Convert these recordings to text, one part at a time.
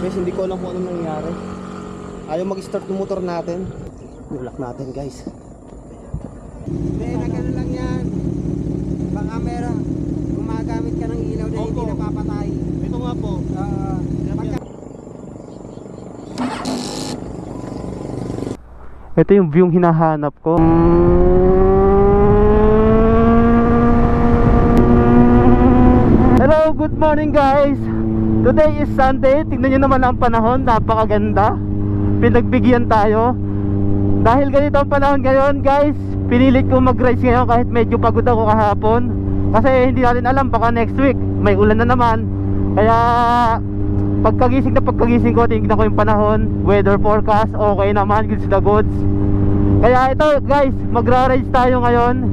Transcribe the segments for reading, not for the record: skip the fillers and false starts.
Guys, hindi ko alam kung anong nangyari. Ayaw mag-start ng motor natin. Nulak natin guys. Hindi, nagano lang yan. Baka meron gumagamit ka ng ilaw na hindi napapatay. Ito nga po. Ito yung view yung hinahanap ko. Hello, good morning guys. Today is Sunday. Tingnan nyo naman ang panahon, napakaganda. Pinagbigyan tayo. Dahil ganito ang panahon ngayon guys, pinilit ko mag-rise ngayon kahit medyo pagod ako kahapon. Kasi hindi natin alam, baka next week may ulan na naman. Kaya pagkagising ko, tingnan ko yung panahon, weather forecast, okay naman, goods the goods. Kaya ito guys, magra-ride tayo ngayon.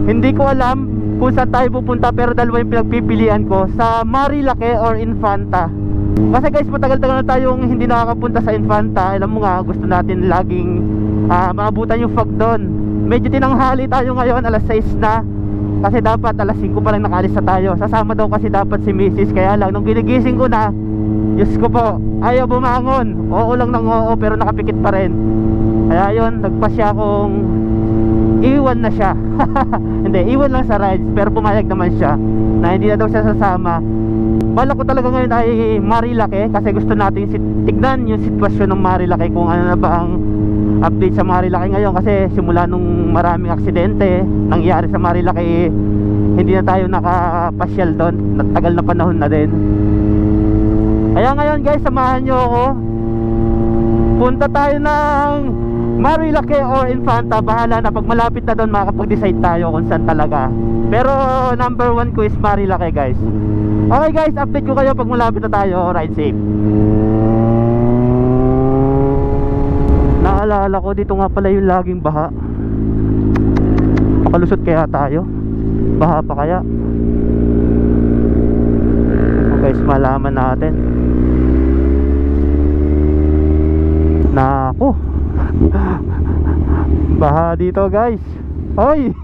Hindi ko alam kung saan tayo pupunta, pero dalawa yung pinagpipilian ko, sa Marilake or Infanta. Kasi guys, matagal-tagal na tayong hindi nakakapunta sa Infanta. Alam mo nga, gusto natin laging maabutan yung fog doon. Medyo tinanghali tayo ngayon, alas 6 na. Kasi dapat alas 5 pa lang nakaalis na tayo. Sasama daw kasi dapat si Mrs. Kaya lang, nung ginigising ko na, Diyos ko po, ayaw bumangon. Oo lang ng oo, pero nakapikit pa rin. Kaya yun, nagpasya akong iwan na siya. Hindi, iwan lang sa rides, pero pumayag naman siya na hindi na daw siya sasama. Balak ko talaga ngayon ay Marilake, kasi gusto natin tignan yung sitwasyon ng Marilake, kung ano na ba ang update sa Marilake ngayon. Kasi simula nung maraming aksidente nangyari sa Marilake, hindi na tayo nakapasyal doon. Tagal na panahon na din. Kaya ngayon guys, samahan nyo ako. Punta tayo ng Marilake or Infanta. Bahala na, pag malapit na doon makakapag-decide tayo kung saan talaga. Pero number 1 ko is Marilake guys. Okay guys, update ko kayo pag malapit na tayo. Ride safe. Naalala ko, dito nga pala yung laging baha. Makalusot kaya tayo? Baha pa kaya? Guys, malaman natin. Naku, baha dito guys. Hoy.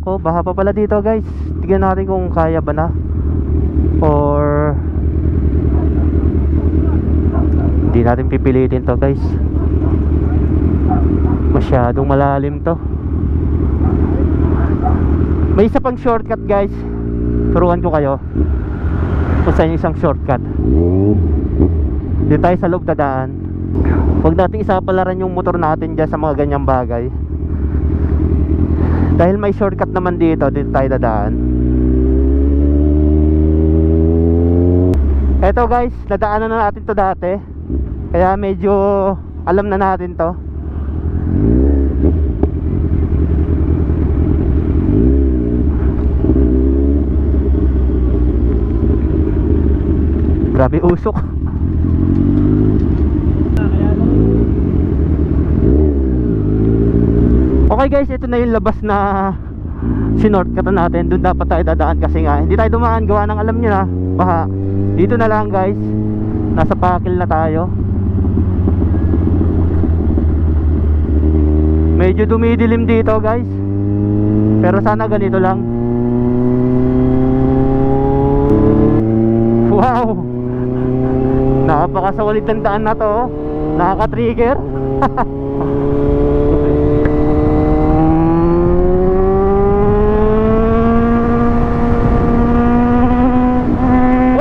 Ko, baha pa pala dito guys. Tignan natin kung kaya ba na, or hindi natin pipilitin to guys. Masyadong malalim to. May isa pang shortcut guys. Turuan ko kayo kung saan yung isang shortcut. Dito tayo sa loob dadaan. Huwag natin isapalaran yung motor natin dyan sa mga ganyang bagay. Dahil may shortcut naman dito, dito tayo dadaan. Eto guys, nadaanan na natin to dati. Kaya medyo alam na natin to. Grabe usok. Okay guys, ito na yung labas na sinortcutan natin. Doon dapat tayo dadaan kasi nga hindi tayo dumaan, gawa ng alam nyo na baha. Dito na lang guys, nasa Pakil na tayo. Medyo dumidilim dito guys, pero sana ganito lang. Wow, napakasawalit ng daan na to. Nakaka-trigger.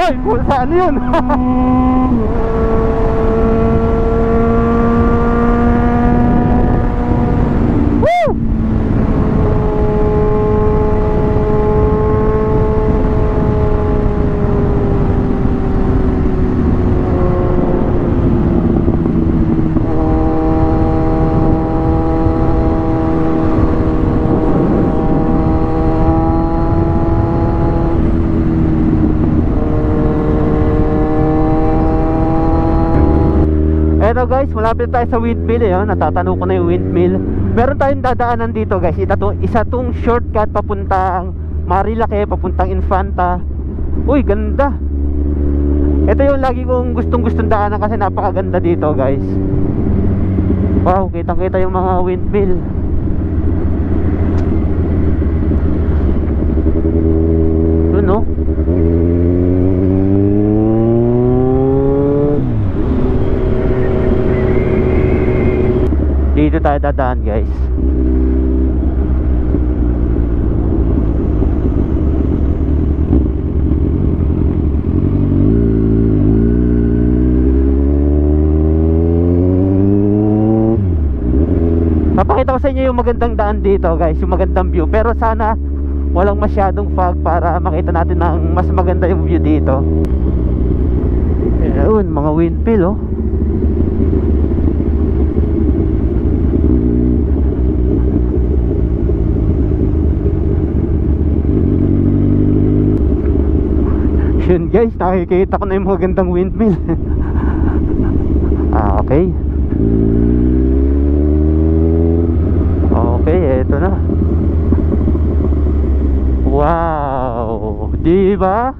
Uy, kung saan yun? Woo! Eto guys, malapit tayo sa windmill eh, oh. Natatanaw ko na yung windmill. Meron tayong dadaanan dito guys. Isa tong shortcut papuntang Marilake, papuntang Infanta. Uy, ganda. Ito yung lagi kong gustong daanan kasi napakaganda dito guys. Wow, kitang kita yung mga windmill. Yun no. dito tayo dadaan guys. Papakita ko sa inyo yung magandang daan dito guys, yung magandang view. Pero sana walang masyadong fog para makita natin ng mas maganda yung view dito. Ayun, mga windmill oh. Yun guys, nakikita ko na yung magandang windmill. Okay. Okay, eto na. Wow, di ba?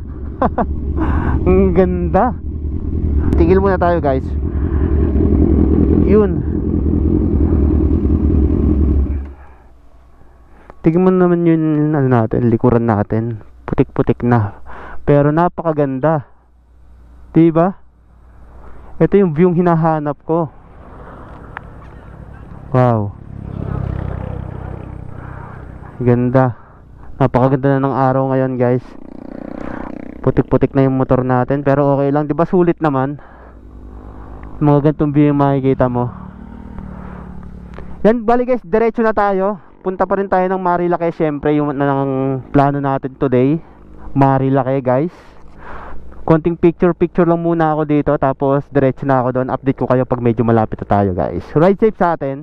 Ang ganda. Tigil muna tayo guys. Yun. Tigil mo naman yun, ano natin, likuran natin. Putik-putik na. Pero napakaganda. Di ba? Ito yung view yung hinahanap ko. Wow. Ganda. Napakaganda na ng araw ngayon guys. Putik-putik na yung motor natin, pero okay lang, 'di ba? Sulit naman. Mga ganitong view yung makikita mo. Yan, bali guys, diretso na tayo. Punta pa rin tayo ng Marilake, syempre yung ng plano natin today. Marilake guys. Konting picture lang muna ako dito, tapos diretso na ako doon. Update ko kayo pag medyo malapit na tayo guys. Ride safe sa atin.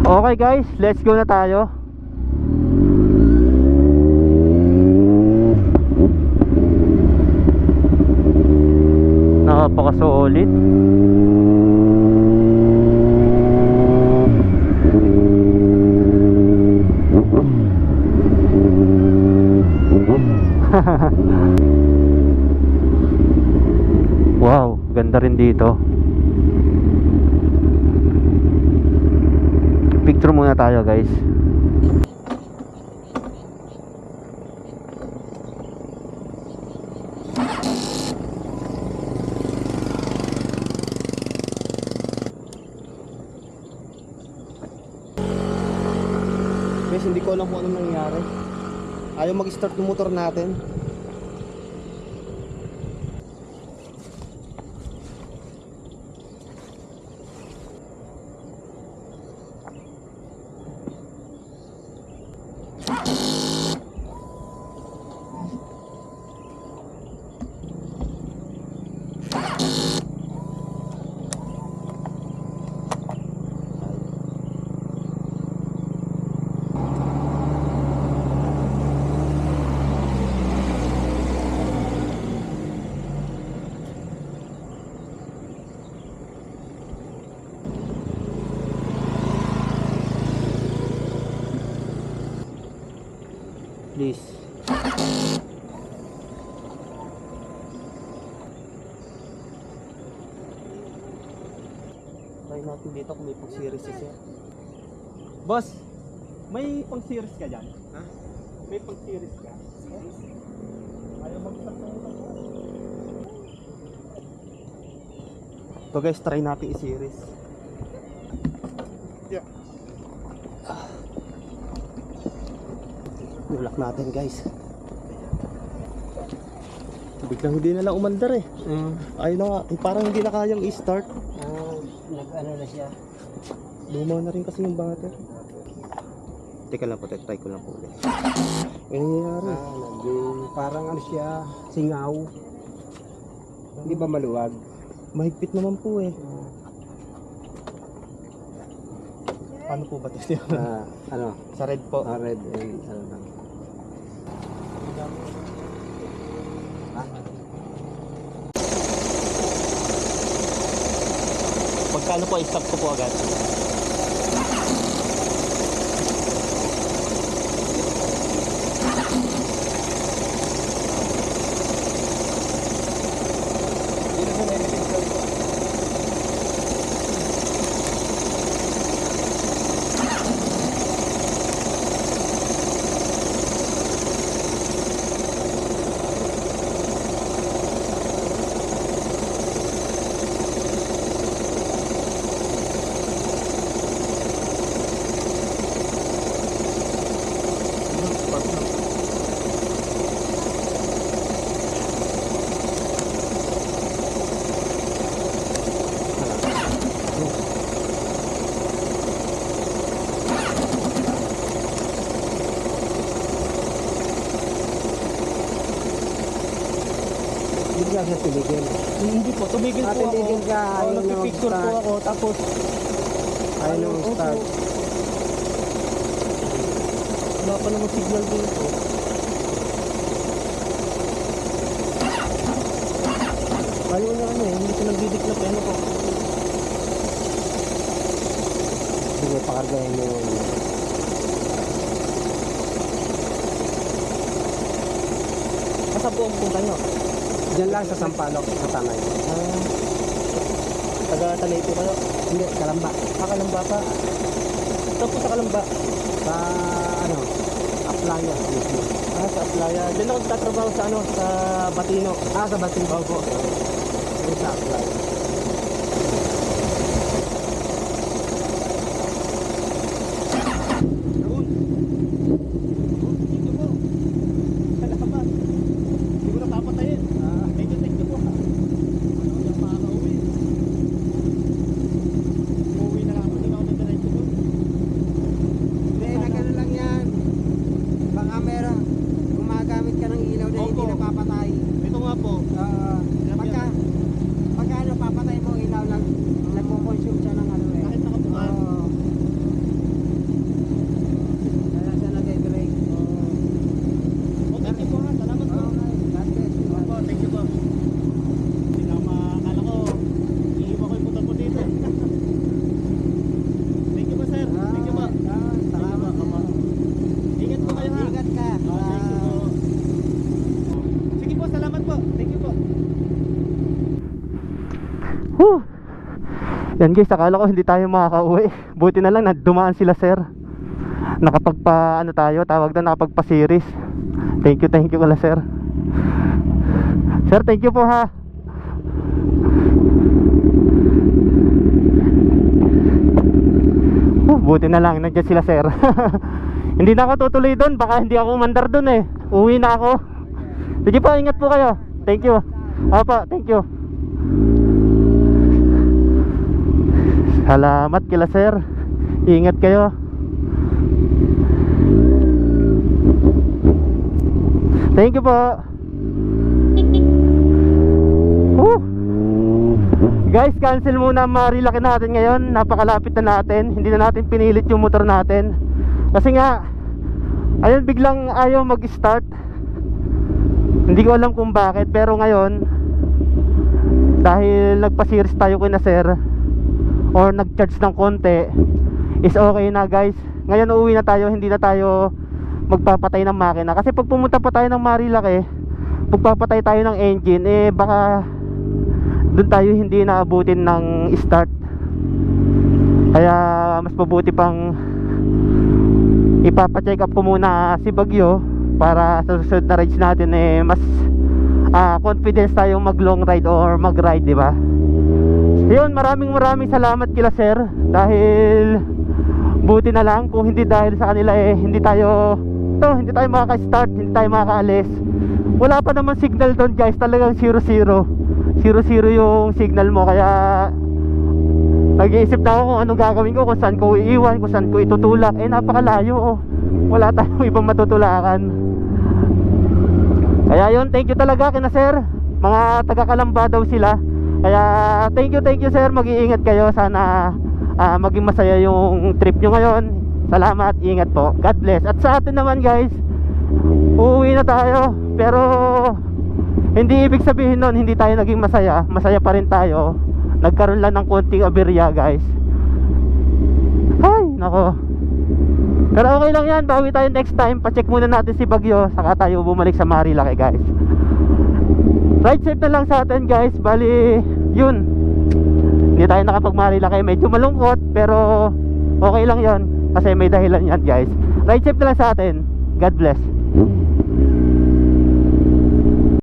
Okay guys, let's go na tayo. Napaka-solid. Wow, ganda rin dito. Picture muna tayo guys. Guys, hindi ko alam kung anong nangyari. Ayaw mag-start ng motor natin. Please. Try natin dito kung may pang-series siya. Boss, may pang-series ka dyan? Ha? May pang-series ka? Ayaw mag-start na ito. So guys, try natin i-series. Yeah. Nulak natin guys. Biglang hindi na lang umandar eh. Ayun na nga, parang hindi na kayang i-start. Nag-ano na siya. Luma na rin kasi yung battery. Teka lang po, try ko lang po ulit. Nangyayari. Parang ano siya, singaw. Hindi ba maluwag? Mahigpit naman po eh. Paano po ba ito? Ano? Sa red po. Red and ano lang. Pagkano po, i-stop ko po agad. Bigla siya tumigil. Hindi po, tumigil po ako. Tumigil ka, ayaw na Nagpipicture po mag-start. ako, tapos Ayaw na mag-start. wala pa namang signal dito. Ayaw na ano eh, hindi ko nagdidiklap eh, ano po. Sige, pakargahin mo yun. Asa po ang punta nyo? Diyan lang sa Sampaloc, sa Tanay. Taga-Tanay po kayo? Hindi, Kalamba. Kalamba pa. Ito po sa Kalamba. Sa ano, Aplaya mismo. Sa Aplaya. Diyan ako nagtatrabaho sa ano, sa Batino. Sa Batin. Opo. Doon sa Aplaya. Dito po. Salamat. Hindi ko na papatayin. Thank you po. Ano yung makakauwi? Uuwi na lang ako. Hindi na ako nagdiretso doon. Hindi, nagano lang yan. Baka meron, gumagamit ka ng ilaw na hindi Opo. napapatay. Ito nga po. Pagka ano, papatay mo ilaw lang, nagpo-consume siya ng ano eh. Kahit nakabukas. Oo. Kaya siya nag-break. Oh, thank you po ha. Salamat po. Okay, God bless you. Opo, thank you po. Hindi na makakala ko. Iiwan ko yung punta po dito. Thank you po sir. Thank you po. Salamat. Opo. Ingat po kayo ha. Ingat ka. Thank you po. Sige po, salamat po. Thank you po. Whew. Yan guys, akala ko hindi tayo makakauwi. Buti na lang na dumaan sila sir. Nakapagpa ano tayo, tawag na nakapagpa-series. Thank you kala sir. Sir, thank you po ha. Buti na lang nandiyan sila sir. Hindi na ako tutuloy doon, baka hindi ako umandar doon eh. Uwi na ako. Sige po, ingat po kayo. Thank you. Opo, thank you. Salamat kila sir. Ingat kayo. Thank you po. Guys, cancel muna ang Marilaki natin ngayon. Napakalapit na natin. Hindi na natin pinilit yung motor natin. Kasi nga, ayun, biglang ayaw mag-start. Hindi ko alam kung bakit. Pero ngayon, dahil nagpa-series tayo kina sir, or nag-charge ng konti, is okay na guys. Ngayon uuwi na tayo. Hindi na tayo magpapatay ng makina. Kasi pag pumunta pa tayo ng Marilaki, magpapatay tayo ng engine, eh baka doon tayo hindi naabutin ng start. Kaya mas mabuti pang ipapa-check up ko muna si Bagyo para sa susunod na rides natin eh mas confidence tayong mag long ride or mag ride, di ba? Yun, maraming salamat kila sir, dahil buti na lang. Kung hindi dahil sa kanila eh hindi tayo makaka-start, hindi tayo makakaalis. Wala pa naman signal doon guys, talagang 0-0 yung signal mo. Kaya nag-iisip na ako kung anong gagawin ko, kung saan ko iiwan, kung saan ko itutulak. Eh napakalayo oh. Wala tayong ibang matutulakan. Kaya yun, thank you talaga kina sir. Mga taga-Kalamba daw sila. Kaya thank you sir. Mag-iingat kayo. Sana maging masaya yung trip nyo ngayon. Salamat, ingat po. God bless. At sa atin naman guys, uuwi na tayo. Pero hindi ibig sabihin nun hindi tayo naging masaya. Masaya pa rin tayo. Nagkaroon lang ng konting aberya guys. Ay, nako. Pero okay lang yan, bawi tayo next time. Pa-check muna natin si Bagyo, saka tayo bumalik sa Marilaki guys. Ride safe na lang sa atin guys. Bali, yun, hindi tayo nakapag Marilaki. Medyo malungkot, pero okay lang yon kasi may dahilan yan guys. Ride safe na lang sa atin. God bless.